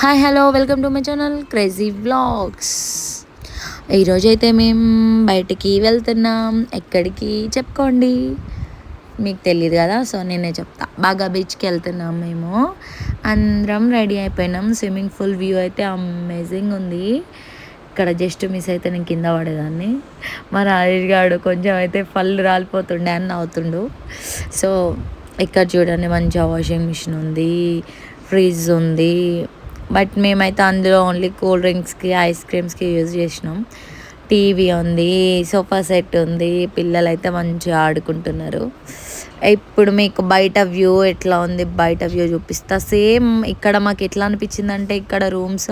Hi hello welcome to my channel crazy vlogs. ఈరోజైతే మేము బయటికి వెళ్తున్నాం. ఎక్కడికి చెప్పుకోండి, మీకు తెలియదు కదా, సో నేనే చెప్తా. బాగా బీచ్కి వెళ్తున్నాం మేము. అందరం రెడీ అయిపోయినాం. స్విమ్మింగ్ పూల్ వ్యూ అయితే అమేజింగ్ ఉంది. ఇక్కడ జస్ట్ మిస్ అయితే నేను కింద పడేదాన్ని. మా రాజేష్ గారు కొంచెం అయితే పళ్ళు రాలిపోతుండే అని నవ్వుతుండు. సో ఇక్కడ చూడండి, మంచిగా వాషింగ్ మిషన్ ఉంది, ఫ్రిడ్జ్ ఉంది. బట్ మేమైతే అందులో ఓన్లీ కూల్ డ్రింక్స్కి ఐస్ క్రీమ్స్కి యూజ్ చేసినాం. టీవీ ఉంది, సోఫా సెట్ ఉంది, పిల్లలు అయితే మంచిగా ఆడుకుంటున్నారు. ఇప్పుడు మీకు బయట వ్యూ ఎట్లా ఉంది, బయట వ్యూ చూపిస్తా. సేమ్ ఇక్కడ మాకు ఎట్లా అనిపించిందంటే, ఇక్కడ రూమ్స్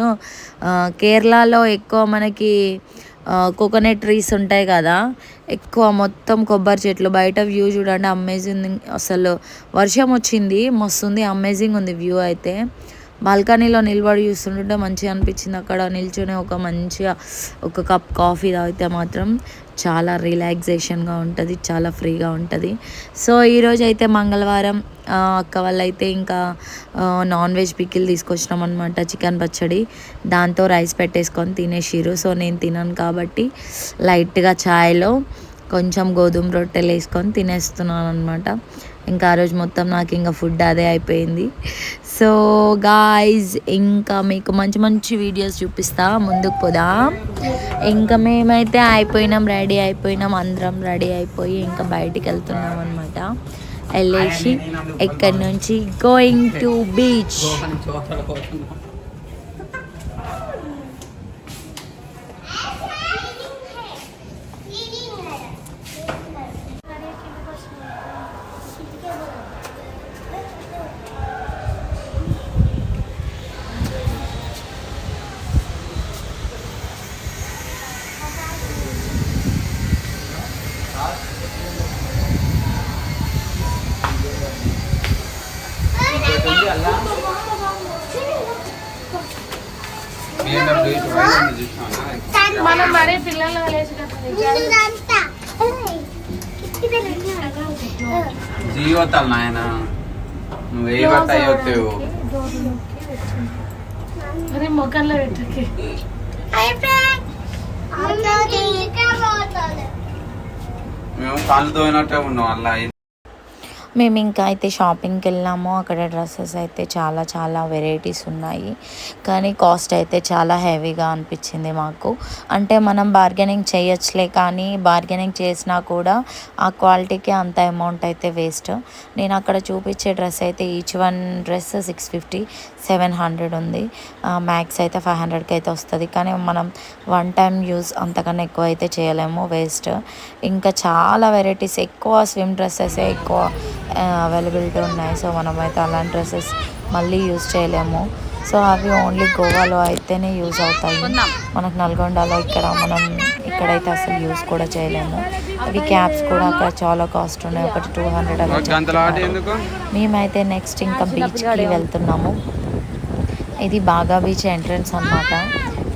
కేరళలో ఎక్కువ మనకి కోకోనట్ ట్రీస్ ఉంటాయి కదా, ఎక్కువ మొత్తం కొబ్బరి చెట్లు. బయట వ్యూ చూడండి, అమేజింగ్. అసలు వర్షం వచ్చింది, మస్తుంది, అమేజింగ్ ఉంది వ్యూ అయితే. బాల్కనీలో నిలబడి చూస్తుంటే మంచిగా అనిపించింది. అక్కడ నిల్చొని మంచిగా ఒక కప్ కాఫీ తాగితే మాత్రం చాలా రిలాక్సేషన్గా ఉంటుంది, చాలా ఫ్రీగా ఉంటుంది. సో ఈరోజు అయితే మంగళవారం, అక్క వాళ్ళైతే ఇంకా నాన్ వెజ్ పికిల్ తీసుకొచ్చినాం అనమాట, చికెన్ పచ్చడి. దాంతో రైస్ పెట్టేసుకొని తినేసిరు. సో నేను తినను కాబట్టి లైట్గా ఛాయ్లో కొంచెం గోధుమ రొట్టెలు వేసుకొని తినేస్తున్నాను అనమాట. ఇంకా ఆ రోజు మొత్తం నాకు ఇంకా ఫుడ్ అదే అయిపోయింది. సో గాయ్స్, ఇంకా మీకు మంచి మంచి వీడియోస్ చూపిస్తా, ముందుకు పోదాం. ఇంకా మేమైతే అయిపోయినాం, రెడీ అయిపోయినాం, అందరం రెడీ అయిపోయి ఇంకా బయటికి వెళ్తున్నాం అనమాట. వెళ్ళేసి ఎక్కడి నుంచి గోయింగ్ టు బీచ్. మనం మరీ పిల్లలు జీవతాలు నాయన, నువ్వు ఏ వత అయ్యొత్తావు మరి మొక్కల్లో పెట్టకి మేము కాళ్ళు తోయినట్టే ఉన్నాం అలా. మేము ఇంకా అయితే షాపింగ్కి వెళ్ళాము. అక్కడ డ్రెస్సెస్ అయితే చాలా చాలా వెరైటీస్ ఉన్నాయి, కానీ కాస్ట్ అయితే చాలా హెవీగా అనిపించింది మాకు. అంటే మనం బార్గెనింగ్ చేయొచ్చులే, కానీ బార్గెనింగ్ చేసినా కూడా ఆ క్వాలిటీకి అంత అమౌంట్ అయితే వేస్ట్. నేను అక్కడ చూపించే డ్రెస్ అయితే ఈచ్ వన్ డ్రెస్ 650, 700 ఉంది. మ్యాక్స్ అయితే 500కి అయితే వస్తుంది, కానీ మనం వన్ టైం యూజ్ అంతకన్నా ఎక్కువ అయితే చేయలేము, వేస్ట్. ఇంకా చాలా వెరైటీస్, ఎక్కువ స్విమ్ డ్రెస్సెస్ ఎక్కువ అవైలబిలిటీ ఉన్నాయి. సో మనమైతే అలాంటి డ్రెస్సెస్ మళ్ళీ యూజ్ చేయలేము. సో అవి ఓన్లీ గోవాలో అయితేనే యూజ్ అవుతాయి. మనకు నల్గొండలో ఇక్కడైతే అసలు యూజ్ కూడా చేయలేము. ఇవి క్యాప్స్ కూడా అక్కడ చాలా కాస్ట్ ఉన్నాయి, ఒకటి 200 అలా. మేమైతే నెక్స్ట్ ఇంకా బీచ్కి వెళ్తున్నాము. ఇది బాగా బీచ్ ఎంట్రన్స్ అన్నమాట.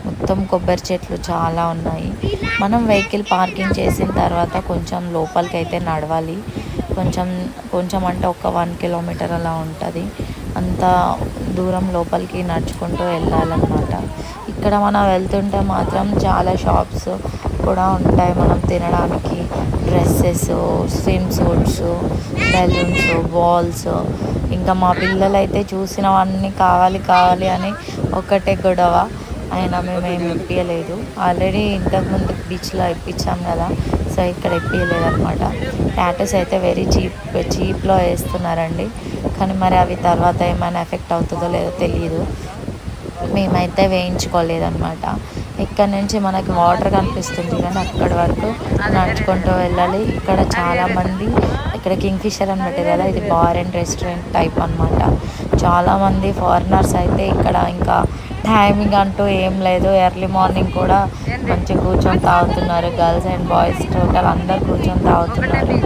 మొత్తం కొబ్బరి చెట్లు చాలా ఉన్నాయి. మనం వెహికల్ పార్కింగ్ చేసిన తర్వాత కొంచెం లోపలికి అయితే నడవాలి. కొంచెం అంటే ఒక 1 కిలోమీటర్ అలా ఉంటుంది. అంత దూరం లోపలికి నడుచుకుంటూ వెళ్ళాలన్నమాట. ఇక్కడ మనం వెళ్తుంటే మాత్రం చాలా షాప్స్ కూడా ఉంటాయి మనం తినడానికి. Dresses, swim suits, balloons, balls. ఇంకా మా పిల్లలు అయితే చూసినవన్నీ కావాలి అని ఒకటే గొడవ. అయినా మేమేమి ఇప్పించలేదు. ఆల్రెడీ ఇంతకుముందు బీచ్లో ఇప్పించాం కదా, సో ఇక్కడ ఇప్పించలేదు అనమాట. టాటూస్ అయితే వెరీ చీప్లో వేస్తున్నారండి, కానీ మరి అవి తర్వాత ఏమైనా ఎఫెక్ట్ అవుతుందో లేదో తెలియదు. మేమైతే వేయించుకోలేదన్నమాట. ఇక్కడ నుంచి మనకి వాటర్ కనిపిస్తుంది, కానీ అక్కడి వరకు నడుచుకుంటూ వెళ్ళాలి. ఇక్కడ చాలామంది, ఇక్కడ కింగ్ఫిషర్ అని పెట్టారు కదా, ఇది బార్ అండ్ రెస్టారెంట్ టైప్ అనమాట. చాలామంది ఫారినర్స్ అయితే ఇక్కడ ఇంకా టైమింగ్ అంటూ ఏం లేదు, ఎర్లీ మార్నింగ్ కూడా మంచిగా కూర్చొని తాగుతున్నారు. గర్ల్స్ అండ్ బాయ్స్ టోటల్ అందరు కూర్చొని తాగుతున్నారు.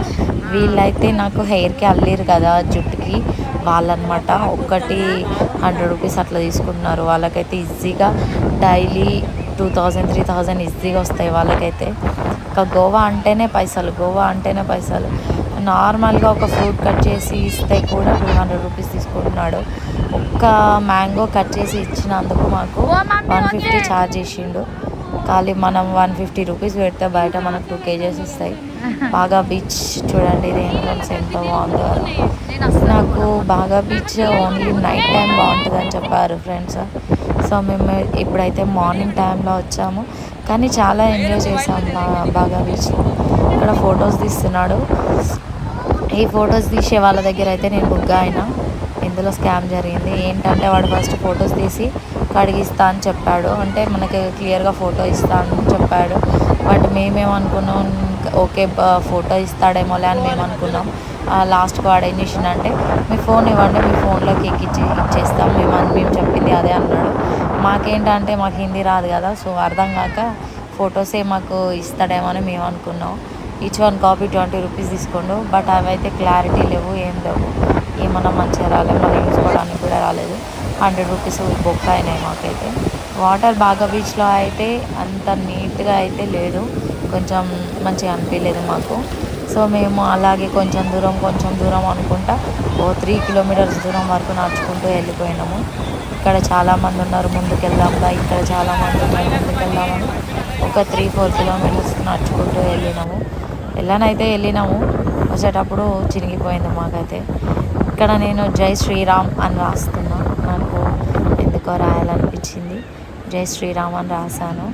వీళ్ళైతే నాకు హెయిర్కి అల్లిరు కదా జుట్టుకి, వాళ్ళనమాట. ఒక్కటి 100 రూపీస్ అట్లా తీసుకుంటున్నారు. వాళ్ళకైతే ఈజీగా డైలీ 2000, 3000 ఈజీగా వస్తాయి వాళ్ళకైతే. ఇంకా గోవా అంటేనే పైసలు. నార్మల్గా ఒక ఫ్రూట్ కట్ చేసి ఇస్తే కూడా 200 రూపీస్ తీసుకుంటున్నాడు. ఒక్క మ్యాంగో కట్ చేసి ఇచ్చినందుకు మాకు 150 ఛార్జ్ చేసిండు. ఖాళీ మనం 150 రూపీస్ పెడితే బయట మనకు 2 kgs ఇస్తాయి. బాగా బీచ్ చూడండి, ఇది ఎంట్రన్స్ ఎంత బాగుందో కదా. నాకు బాగా బీచ్ ఓన్లీ నైట్ టైం బాగుంటుందని చెప్పారు ఫ్రెండ్స్. సో మేము ఇప్పుడైతే మార్నింగ్ టైంలో వచ్చాము, కానీ చాలా ఎంజాయ్ చేసాం బాగా బీచ్లో. ఇక్కడ ఫొటోస్ తీస్తున్నాడు. ఈ ఫొటోస్ తీసే వాళ్ళ దగ్గర అయితే నేను బుగ్గా అయినా. ఇందులో స్కామ్ జరిగింది ఏంటంటే వాడు ఫస్ట్ ఫొటోస్ తీసి కడిగిస్తా అని చెప్పాడు, అంటే మనకి క్లియర్గా ఫోటో ఇస్తా అని చెప్పాడు. బట్ మేమేమనుకున్నాం, ఓకే ఫోటో ఇస్తాడేమోలే అని మేము అనుకున్నాం. లాస్ట్కి వాడు ఏం చేసిండంటే మీ ఫోన్ ఇవ్వండి, మీ ఫోన్లోకి ఇచ్చేస్తాం మేము చెప్పింది అదే అన్నాడు. మాకేంటంటే మాకు హిందీ రాదు కదా, సో అర్థం కాక ఫొటోసే మాకు ఇస్తాడేమో అని మేము అనుకున్నాం. ఈచ్ వన్ కాపీ 20 రూపీస్ తీసుకోండు. బట్ అవైతే క్లారిటీ లేవు, ఏం లేవు, ఏమన్నా మంచిగా రాలేదు, మళ్ళీ చూసుకోవడానికి కూడా రాలేదు. 100 రూపీస్ బొక్క అయినాయి మాకైతే. వాటర్ బాగా బీచ్లో అయితే అంత నీట్గా అయితే లేదు, కొంచెం మంచిగా అనిపించలేదు మాకు. సో మేము అలాగే కొంచెం దూరం అనుకుంటా 3 కిలోమీటర్స్ దూరం వరకు నడుచుకుంటూ వెళ్ళిపోయినాము. ఇక్కడ చాలామంది ఉన్నారు, ముందుకు వెళ్దాందా, ఇక్కడ చాలామంది ఉన్నారు, ముందుకు వెళ్దామని ఒక 3-4 కిలోమీటర్స్ నడుచుకుంటూ వెళ్ళినాము. వెళ్ళినాము, వచ్చేటప్పుడు చిరిగిపోయింది మాకైతే. ఇక్కడ నేను జై శ్రీరామ్ అని రాస్తున్నా, నాకు ఎందుకో రాయాలనిపించింది, జై శ్రీరామ్ అని రాశాను.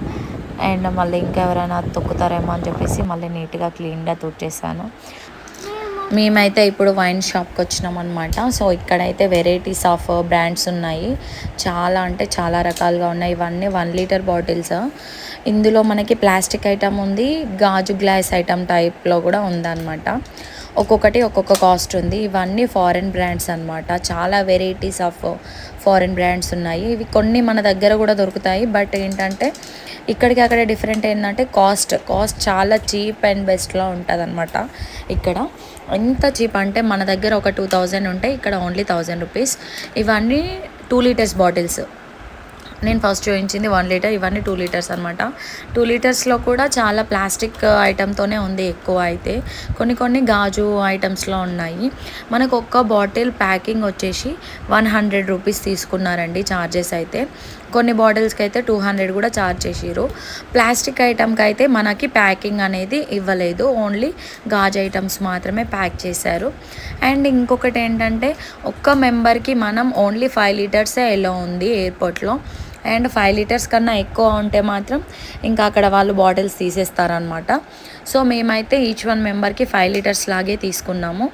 అండ్ మళ్ళీ ఇంకెవరైనా తొక్కుతారేమో అని చెప్పేసి మళ్ళీ నీట్గా క్లీన్గా తుడిచేసాను. మేమైతే ఇప్పుడు వైన్ షాప్కి వచ్చినాం అనమాట. సో ఇక్కడైతే వెరైటీస్ ఆఫ్ బ్రాండ్స్ ఉన్నాయి, చాలా అంటే చాలా రకాలుగా ఉన్నాయి. ఇవన్నీ 1 లీటర్ బాటిల్స్. ఇందులో మనకి ప్లాస్టిక్ ఐటమ్ ఉంది, గాజు గ్లాస్ ఐటమ్ టైప్లో కూడా ఉందన్నమాట. ఒక్కొక్కటి ఒక్కొక్క కాస్ట్ ఉంది. ఇవన్నీ ఫారెన్ బ్రాండ్స్ అనమాట, చాలా వెరైటీస్ ఆఫ్ ఫారెన్ బ్రాండ్స్ ఉన్నాయి. ఇవి కొన్ని మన దగ్గర కూడా దొరుకుతాయి, బట్ ఏంటంటే ఇక్కడికి అక్కడ డిఫరెంట్ ఏంటంటే కాస్ట్ చాలా చీప్ అండ్ బెస్ట్లో ఉంటుంది అనమాట. ఇక్కడ ఎంత చీప్ అంటే మన దగ్గర ఒక 2000 ఉంటాయి, ఇక్కడ ఓన్లీ 1000 రూపీస్. ఇవన్నీ 2 లీటర్స్ బాటిల్స్. నేను ఫస్ట్ చూపించింది 1 లీటర్, ఇవన్నీ 2 లీటర్స్ అనమాట. 2 లీటర్స్లో కూడా చాలా ప్లాస్టిక్ ఐటమ్తోనే ఉంది ఎక్కువ. అయితే కొన్ని గాజు ఐటమ్స్లో ఉన్నాయి. మనకు ఒక్క బాటిల్ ప్యాకింగ్ వచ్చేసి 100 రూపీస్ తీసుకున్నారండి ఛార్జెస్ అయితే. కొన్ని బాటిల్స్కి అయితే 200 కూడా ఛార్జ్ చేసిరు. ప్లాస్టిక్ ఐటమ్కి అయితే మనకి ప్యాకింగ్ అనేది ఇవ్వలేదు, ఓన్లీ గాజు ఐటమ్స్ మాత్రమే ప్యాక్ చేశారు. అండ్ ఇంకొకటి ఏంటంటే ఒక్క మెంబర్కి మనం ఓన్లీ 5 లీటర్సే ఎలా ఉంది ఎయిర్పోర్ట్లో. అండ్ 5 లీటర్స్ కన్నా ఎక్కువ ఉంటే మాత్రం ఇంకా అక్కడ వాళ్ళు బాటిల్స్ తీసేస్తారనమాట. సో మేమైతే ఈచ్ వన్ మెంబర్కి 5 లీటర్స్ లాగే తీసుకున్నాము.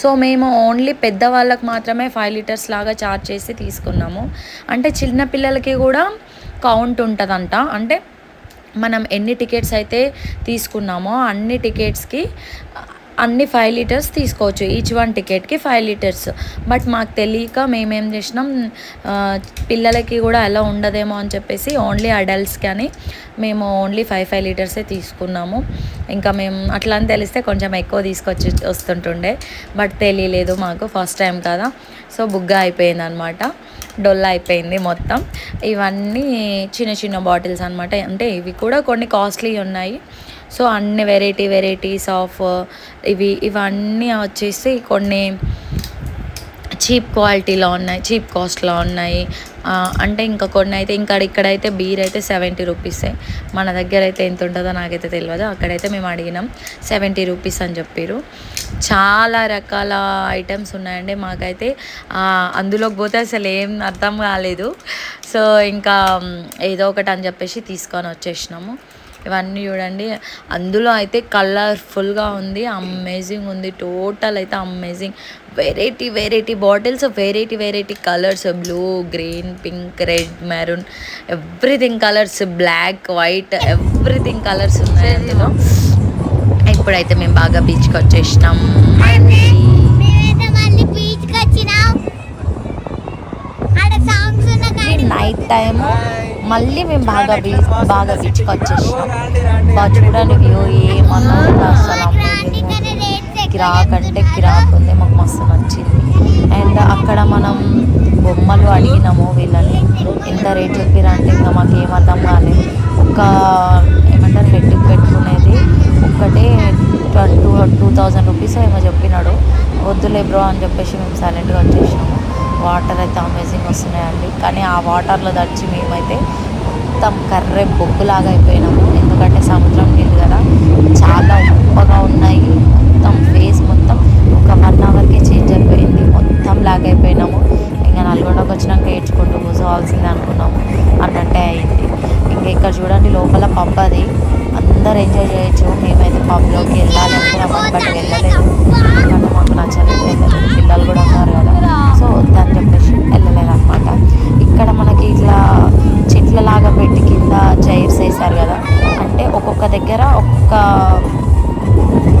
సో మేము ఓన్లీ పెద్దవాళ్ళకి మాత్రమే 5 లీటర్స్ లాగా ఛార్జ్ చేసి తీసుకున్నాము. అంటే చిన్న పిల్లలకి కూడా కౌంట్ ఉంటుందంట, అంటే మనం ఎన్ని టికెట్స్ అయితే తీసుకున్నామో అన్ని టికెట్స్కి అన్ని 5 లీటర్స్ తీసుకోవచ్చు, ఈచ్ వన్ టికెట్కి 5 లీటర్స్. బట్ మాకు తెలియక మేమేం చేసినాం, పిల్లలకి కూడా అలా ఉండదేమో అని చెప్పేసి ఓన్లీ అడల్ట్స్కి అని మేము ఓన్లీ 5 లీటర్సే తీసుకున్నాము. ఇంకా మేము అట్లా అని తెలిస్తే కొంచెం ఎక్కువ తీసుకొచ్చి వస్తుంటుండే, బట్ తెలియలేదు మాకు, ఫస్ట్ టైం కదా. సో బుగ్గా అయిపోయింది అనమాట, డొల్ల అయిపోయింది మొత్తం. ఇవన్నీ చిన్న బాటిల్స్ అనమాట, అంటే ఇవి కూడా కొన్ని కాస్ట్లీ ఉన్నాయి. సో అన్ని వెరైటీస్ ఆఫ్ ఇవన్నీ వచ్చేసి కొన్ని చీప్ క్వాలిటీలో ఉన్నాయి, చీప్ కాస్ట్లో ఉన్నాయి. అంటే ఇంకా కొన్ని అయితే ఇక్కడైతే బీర్ అయితే 70 రూపీసే. మన దగ్గర అయితే ఎంత ఉంటుందో నాకైతే తెలియదు, అక్కడైతే మేము అడిగినాం 70 రూపీస్ అని చెప్పారు. చాలా రకాల ఐటమ్స్ ఉన్నాయండి. మాకైతే అందులోకి పోతే అసలు ఏం అర్థం కాలేదు. సో ఇంకా ఏదో ఒకటి అని చెప్పేసి తీసుకొని వచ్చేసినాము. ఇవన్నీ చూడండి, అందులో అయితే కలర్ఫుల్గా ఉంది, అమేజింగ్ ఉంది, టోటల్ అయితే amazing. Variety bottles, variety colours, blue, green, pink, red, maroon, everything colours, black, white, everything colours ఉన్నాయి అందులో. ఇప్పుడైతే మేము బాగా బీచ్కి వచ్చేసినాం. నైట్ టైము మళ్ళీ మేము బాగా బీచ్కి వచ్చేసినాం. చూడండి వ్యూ ఏమన్నా అసలు కిరాక్ అంటే కిరాక్ ఉంది, మాకు మస్తు నచ్చింది. అండ్ అక్కడ మనం బొమ్మలు అడిగినాము వీళ్ళని, ఎంత రేట్ చెప్పారంటే ఇంకా మాకు ఏమర్థం కాలేదు. ఏమంటారు హెడ్కి పెట్టుకునేది ఒక్కటే $2000 రూపీస్ ఏమో చెప్పినాడు. వద్దులే బ్రో అని చెప్పేసి మేము సైలెంట్గా వచ్చేసినాము. వాటర్ అయితే అమేజింగ్ వస్తున్నాయండి. కానీ ఆ వాటర్లో దడిచి మేమైతే మొత్తం కర్రె బొగ్గులాగా అయిపోయినాము. ఎందుకంటే సముద్రం నీళ్ళు కదా, చాలా ఉప్పగా ఉన్నాయి. మొత్తం ఫేస్ మొత్తం ఒక 1 అవర్కే చేంజ్ అయిపోయింది. మొత్తం లాగ్ అయిపోయినాము. ఇంకా నల్గొండకు వచ్చినాక ఏడ్చుకుంటూ కూర్చోవాల్సిందే అనుకున్నాము అన్నట్టే అయింది. ఇంకా ఇక్కడ చూడండి లోపల పబ్, అది అందరు ఎంజాయ్ చేయొచ్చు. మేమైతే పబ్లోకి వెళ్ళాలి అనుకున్నాము, బట్ వెళ్ళలేదు. ఎందుకంటే మాకు నచ్చలేదు, వెళ్ళలేదు. పిల్లలు కూడా ఉన్నారు కదా, సో వద్దని చెప్పేసి వెళ్ళలేదు అనమాట. ఇక్కడ మనకి ఇట్లా చెట్లలాగా పెట్టి కింద చైర్స్ వేసారు కదా, అంటే ఒక్కొక్క దగ్గర ఒక్కొక్క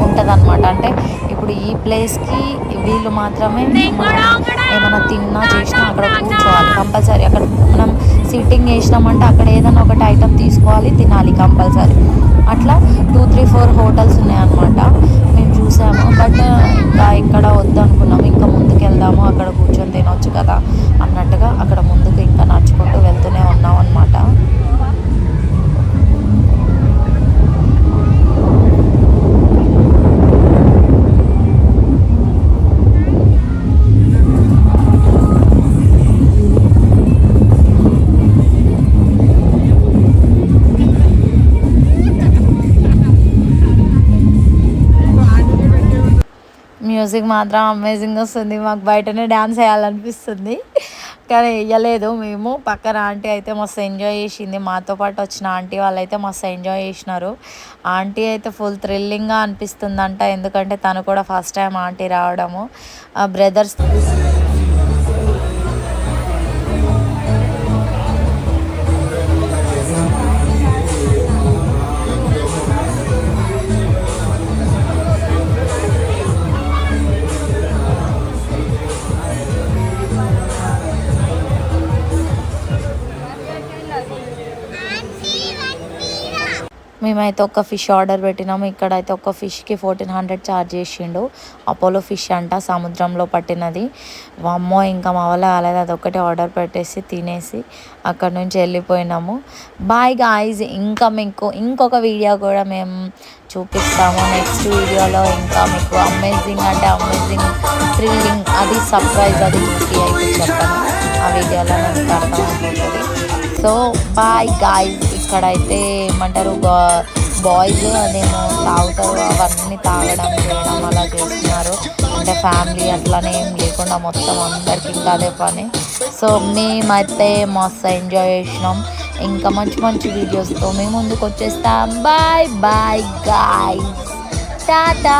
ఉంటుంది అనమాట. అంటే ఇప్పుడు ఈ ప్లేస్కి వీళ్ళు మాత్రమే ఏమైనా తిన్నా చేసినా అక్కడ కూర్చోవాలి కంపల్సరీ. అక్కడ మనం సిట్టింగ్ చేసినామంటే అక్కడ ఏదైనా ఒకటి ఐటెం తీసుకోవాలి, తినాలి కంపల్సరీ. అట్లా 2, 3, 4 హోటల్స్ ఉన్నాయన్నమాట. మేము చూసాము, బట్ ఇంకా ఇక్కడ వద్దు అనుకున్నాము. ఇంకా ముందుకు వెళ్దాము, అక్కడ కూర్చొని తినొచ్చు కదా అన్నట్టుగా అక్కడ ముందుకు ఇంకా నడుచుకుంటూ వెళ్తూనే ఉన్నాం అనమాట. మ్యూజిక్ మాత్రం అమేజింగ్ వస్తుంది. మాకు బయటనే డ్యాన్స్ వేయాలనిపిస్తుంది, కానీ వేయలేదు మేము. పక్కన ఆంటీ అయితే మస్తు ఎంజాయ్ చేసింది. మాతో పాటు వచ్చిన ఆంటీ వాళ్ళు అయితే మస్తు ఎంజాయ్ చేసినారు. ఆంటీ అయితే ఫుల్ థ్రిల్లింగ్గా అనిపిస్తుందంట, ఎందుకంటే తను కూడా ఫస్ట్ టైం ఆంటీ రావడము. బ్రదర్స్ మేమైతే ఒక ఫిష్ ఆర్డర్ పెట్టినాము. ఇక్కడైతే ఒక ఫిష్కి 1400 ఛార్జ్ చేసిండు. అపోలో ఫిష్ అంట, సముద్రంలో పట్టినది. వామ్మో, ఇంకా మా వల్ల కాలేదు. అదొక్కటి ఆర్డర్ పెట్టేసి తినేసి అక్కడ నుంచి వెళ్ళిపోయినాము. బాయ్ గాయ్స్, ఇంకా మీకు ఇంకొక వీడియో కూడా మేము చూపిస్తాము. నెక్స్ట్ వీడియోలో ఇంకా మీకు అమేజింగ్ అంటే అమేజింగ్, థ్రిల్లింగ్, అది సర్ప్రైజ్, అది చూపి అయితే చెప్పాను. ఆ వీడియోలో నాకు అర్థమైపోతుంది. So bye guys. ఇక్కడైతే ఏమంటారు, బాయ్స్ అదేమో తాగుతారు, అవన్నీ తాగడం చేయడం అలా చేస్తున్నారు. అంటే ఫ్యామిలీ అట్లానే ఏం లేకుండా మొత్తం అందరికి ఇంకా అదే పని. సో మేమైతే మస్తు ఎంజాయ్ చేసినాం. ఇంకా మంచి మంచి వీడియోస్తో మేము ముందుకు వచ్చేస్తాం. Bye bye guys, Tata.